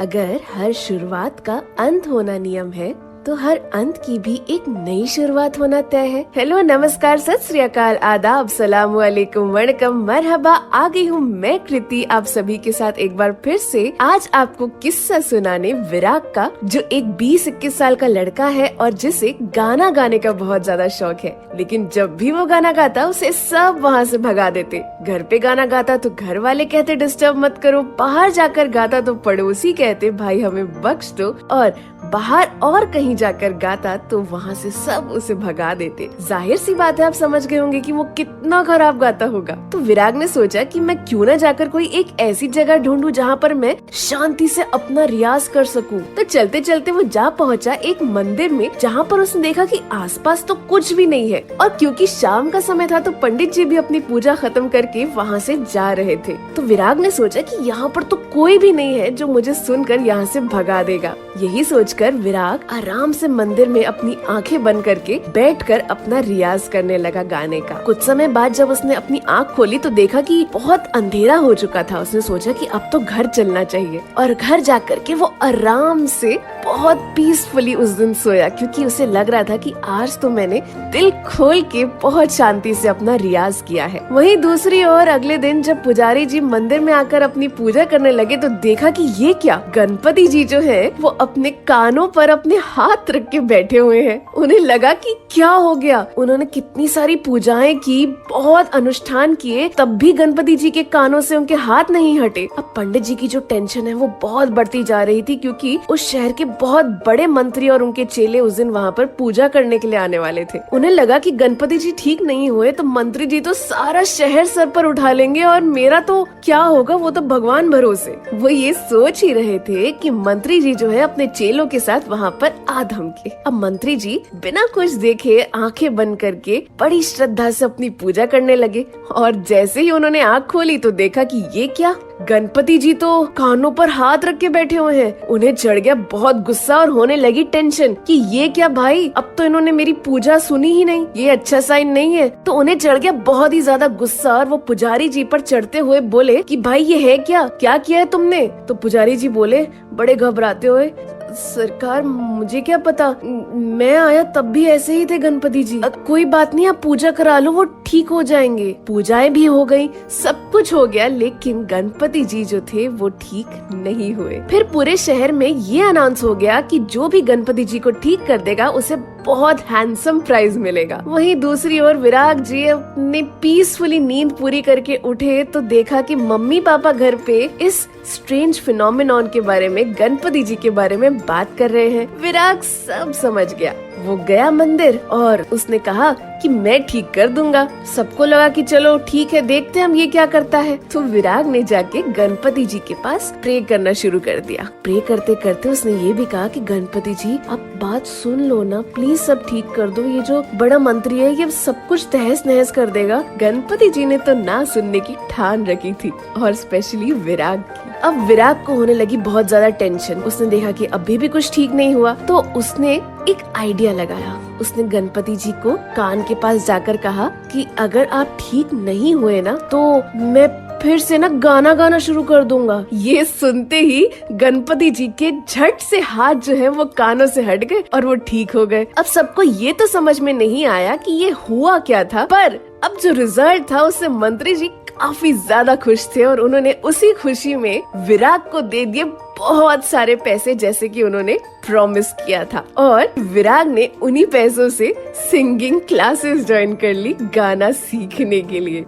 अगर हर शुरुआत का अंत होना नियम है तो हर अंत की भी एक नई शुरुआत होना तय है। हेलो, नमस्कार, सत श्री अकाल, आदाब, सलाम वालेकुम, वणकम, मरहबा। आ गई हूँ मैं कृति आप सभी के साथ एक बार फिर से। आज आपको किस्सा सुनाने विराग का, जो एक 20-21 साल का लड़का है और जिसे गाना गाने का बहुत ज्यादा शौक है। लेकिन जब भी वो गाना गाता उसे सब वहाँ से भगा देते। घर पे गाना गाता तो घर वाले कहते डिस्टर्ब मत करो, बाहर जाकर गाता तो पड़ोसी कहते भाई हमें बख्श दो, और बाहर और कहीं जाकर गाता तो वहाँ से सब उसे भगा देते। जाहिर सी बात है, आप समझ गए होंगे कि वो कितना खराब गाता होगा। तो विराग ने सोचा कि मैं क्यों ना जाकर कोई एक ऐसी जगह ढूंढूं जहाँ पर मैं शांति से अपना रियाज कर सकूं। तो चलते चलते वो जा पहुँचा एक मंदिर में, जहाँ पर उसने देखा कि आसपास तो कुछ भी नहीं है, और क्योंकि शाम का समय था तो पंडित जी भी अपनी पूजा खत्म करके वहाँ से जा रहे थे। तो विराग ने सोचा कि यहाँ पर तो कोई भी नहीं है जो मुझे सुनकर यहाँ से भगा देगा। यही सोचकर विराग आराम से मंदिर में अपनी आंखें बंद करके बैठकर अपना रियाज करने लगा गाने का। कुछ समय बाद जब उसने अपनी आंख खोली तो देखा कि बहुत अंधेरा हो चुका था। उसने सोचा कि अब तो घर चलना चाहिए, और घर जाकर के वो आराम से बहुत पीसफुली उस दिन सोया, क्योंकि उसे लग रहा था कि आज तो मैंने दिल खोल के बहुत शांति से अपना रियाज किया है। वहीं दूसरी ओर अगले दिन जब पुजारी जी मंदिर में आकर अपनी पूजा करने लगे तो देखा कि ये क्या, गणपति जी जो है वो अपने कानों पर अपने हाथ रख के बैठे हुए हैं। उन्हें लगा कि क्या हो गया। उन्होंने कितनी सारी पूजाएं की, बहुत अनुष्ठान किए, तब भी गणपति जी के कानों से उनके हाथ नहीं हटे। अब पंडित जी की जो टेंशन है वो बहुत बढ़ती जा रही थी, क्योंकि उस शहर के बहुत बड़े मंत्री और उनके चेले उस दिन वहाँ पर पूजा करने के लिए आने वाले थे। उन्हें लगा कि गणपति जी ठीक नहीं हुए तो मंत्री जी तो सारा शहर सर पर उठा लेंगे, और मेरा तो क्या होगा, वो तो भगवान भरोसे। वो ये सोच ही रहे थे कि मंत्री जी जो है अपने चेलों के साथ वहाँ पर आ धमके। अब मंत्री जी बिना कुछ देखे आंखें बंद करके बड़ी श्रद्धा से अपनी पूजा करने लगे, और जैसे ही उन्होंने आंख खोली तो देखा कि ये क्या, गणपति जी तो कानों पर हाथ रख के बैठे हुए हैं। उन्हें चढ़ गया बहुत गुस्सा और होने लगी टेंशन कि ये क्या भाई, अब तो इन्होंने मेरी पूजा सुनी ही नहीं, ये अच्छा साइन नहीं है। तो उन्हें चढ़ गया बहुत ही ज्यादा गुस्सा, और वो पुजारी जी पर चढ़ते हुए बोले कि भाई ये है क्या किया है तुमने। तो पुजारी जी बोले बड़े घबराते हुए, सरकार मुझे क्या पता, मैं आया तब भी ऐसे ही थे गणपति जी। कोई बात नहीं, आप पूजा करा लो, वो ठीक हो जाएंगे। पूजाएं भी हो गई, सब कुछ हो गया, लेकिन गणपति जी जो थे वो ठीक नहीं हुए। फिर पूरे शहर में ये अनाउंस हो गया कि जो भी गणपति जी को ठीक कर देगा उसे बहुत हैंडसम प्राइज मिलेगा। वहीं दूसरी ओर विराग जी अपने पीसफुली नींद पूरी करके उठे तो देखा कि मम्मी पापा घर पे इस स्ट्रेंज फिनोमेनॉन के बारे में, गणपति जी के बारे में बात कर रहे हैं। विराग सब समझ गया। वो गया मंदिर और उसने कहा कि मैं ठीक कर दूंगा। सबको लगा कि चलो ठीक है, देखते हैं हम ये क्या करता है। तो विराग ने जाके गणपति जी के पास प्रे करना शुरू कर दिया। प्रे करते करते उसने ये भी कहा कि गणपति जी आप बात सुन लो ना, प्लीज सब ठीक कर दो, ये जो बड़ा मंत्री है ये सब कुछ तहस नहस कर देगा। गणपति जी ने तो ना सुनने की ठान रखी थी, और स्पेशली विराग की। अब विराग को होने लगी बहुत ज्यादा टेंशन। उसने देखा कि अभी भी कुछ ठीक नहीं हुआ, तो उसने एक आइडिया लगाया। उसने गणपति जी को कान के पास जाकर कहा कि अगर आप ठीक नहीं हुए ना तो मैं फिर से ना गाना गाना शुरू कर दूंगा। ये सुनते ही गणपति जी के झट से हाथ जो है वो कानों से हट गए और वो ठीक हो गए। अब सबको ये तो समझ में नहीं आया कि ये हुआ क्या था, पर अब जो रिजल्ट था उससे मंत्री जी काफी ज्यादा खुश थे, और उन्होंने उसी खुशी में विराग को दे दिए बहुत सारे पैसे, जैसे कि उन्होंने प्रॉमिस किया था। और विराग ने उन्हीं पैसों से सिंगिंग क्लासेस ज्वाइन कर ली गाना सीखने के लिए।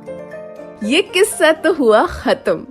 ये किस्सा तो हुआ खत्म।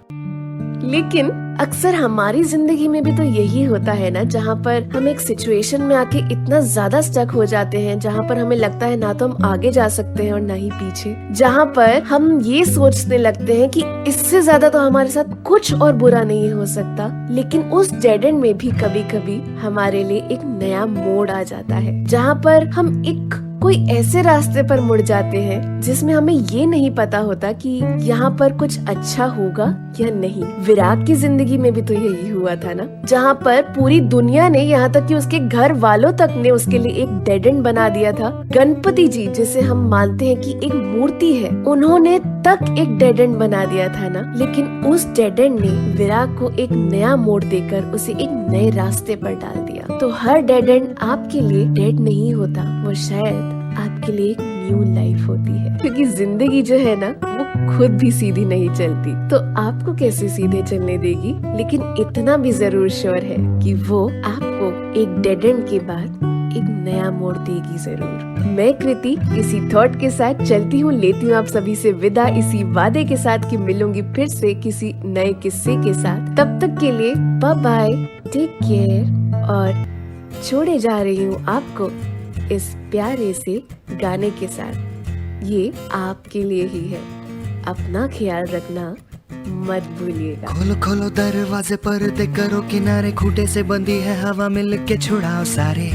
लेकिन अक्सर हमारी जिंदगी में भी तो यही होता है ना, जहाँ पर हम एक सिचुएशन में आके इतना ज्यादा स्टक हो जाते हैं, जहाँ पर हमें लगता है ना तो हम आगे जा सकते हैं और ना ही पीछे, जहाँ पर हम ये सोचने लगते हैं कि इससे ज्यादा तो हमारे साथ कुछ और बुरा नहीं हो सकता। लेकिन उस डेड एंड में भी कभी कभी हमारे लिए एक नया मोड़ आ जाता है, जहाँ पर हम एक कोई ऐसे रास्ते पर मुड़ जाते हैं जिसमें हमें ये नहीं पता होता कि यहाँ पर कुछ अच्छा होगा या नहीं। विराट की जिंदगी में भी तो यही हुआ था ना, जहाँ पर पूरी दुनिया ने, यहाँ तक कि उसके घर वालों तक ने उसके लिए एक डेड एंड बना दिया था। गणपति जी, जिसे हम मानते हैं कि एक मूर्ति है, उन्होंने तक एक डेड एंड बना दिया था ना। लेकिन उस डेड एंड ने विराट को एक नया मोड़ देकर उसे एक नए रास्ते पर डाल दिया। तो हर डेड एंड आपके लिए डेड नहीं होता, वो शायद आपके लिए एक न्यू लाइफ होती है। क्योंकि जिंदगी जो है ना, वो खुद भी सीधी नहीं चलती, तो आपको कैसे सीधे चलने देगी। लेकिन इतना भी जरूर श्योर है कि वो आपको एक डेड एंड के बाद एक नया मोड़ देगी जरूर। मैं कृति इसी थॉट के साथ चलती हूँ, लेती हूँ आप सभी से विदा, इसी वादे के साथ कि मिलूंगी फिर से किसी नए किस्से के साथ। तब तक के लिए बाय बाय, टेक केयर, और छोड़े जा रही हूँ आपको इस प्यारे से गाने के साथ। ये आपके लिए ही है, अपना ख्याल रखना मत भूलिएगा। खोलो खोलो दरवाजे, पर्दे करो किनारे, खूंटे से बंदी है हवा, मिल के छुड़ाओ सारे।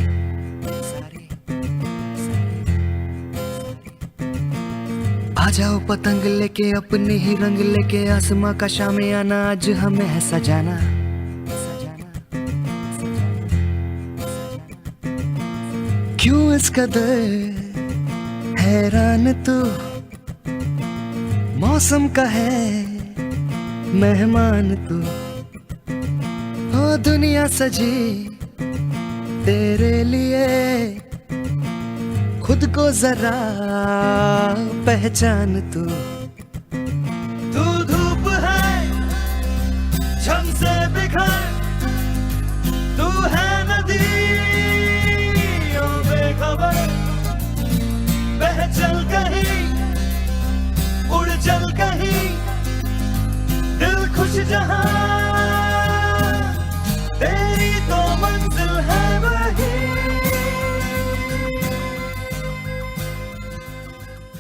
आ जाओ पतंग लेके, अपने ही रंग लेके, आसमां का शाम आना आज हमें है सजाना। क्यों इस कदर हैरान तू, मौसम का है मेहमान तू, ओ दुनिया सजी तेरे लिए, खुद को जरा पहचान तू। तू धूप है झम से बिखर, तू है नदी ओ बेखबर, बह चल कहीं उड़ चल कहीं, दिल खुश जहां